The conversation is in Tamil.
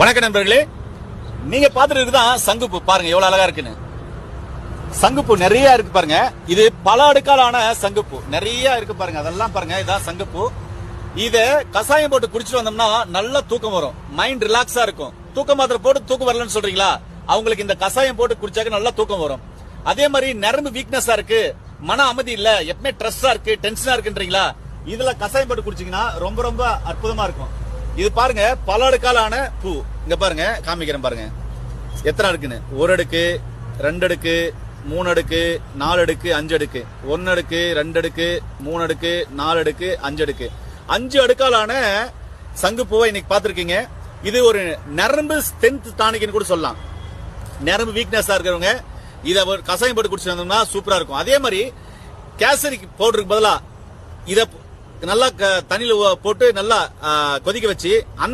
வணக்கம் நண்பர்களே, நீங்க பாத்துட்டு இருக்குதான் சங்குப்பூ. பாருங்க எவ்வளவு அழகா இருக்குன்னு. சங்குப்பூ நிறைய இருக்கு பாருங்க. இது பல அடுக்காலான சங்குப்பூ நிறைய இருக்கு பாருங்க. அதெல்லாம் பாருங்க, இதான் சங்குப்பூ. இத கசாயம் போட்டு குடிச்சிட்டு வந்தோம்னா நல்ல தூக்கம் வரும், மைண்ட் ரிலாக்ஸா இருக்கும். தூக்க மாத்திரை போட்டு தூக்கம் வரலன்னு சொல்றீங்களா, அவங்களுக்கு இந்த கசாயம் போட்டு குடிச்சாக்க நல்லா தூக்கம் வரும். அதே மாதிரி நரம்பு வீக்னஸா இருக்கு, மன அமைதி இல்ல, எப்பவுமே ஸ்ட்ரெஸ்ஸா இருக்கு, டென்ஷனா இருக்குன்றீங்களா, இதுல கசாயம் போட்டு குடிச்சீங்கன்னா ரொம்ப ரொம்ப அற்புதமா இருக்கும். இது பாருங்க பல அடுக்காலான பூ. இங்க பாருங்க, காமிக்கிறேன் பாருங்க எத்தனை அடுக்குன்னு. ஒரு அடுக்கு, 2 அடுக்கு, 3 அடுக்கு, 4 அடுக்கு, 5 அடுக்கு, 1 அடுக்கு, 2 அடுக்கு, 3 அடுக்கு, 4 அடுக்கு, 5 அடுக்கு, 5 அடுக்காலான சங்குப்பூவை இன்னைக்கு பாத்திருக்கீங்க. இது ஒரு நரம்பு ஸ்ட்ரென்த் டானிக்னு கூட சொல்லலாம். நரம்பு வீக்னஸா இருக்கிறவங்க இத கசாயம் போட்டு குடிச்சு வந்தோம்னா சூப்பரா இருக்கும். அதே மாதிரி கேசரி பவுடருக்கு பதிலா இத நல்லா தண்ணியில போட்டு நல்லா கொதிக்க வச்சு அந்த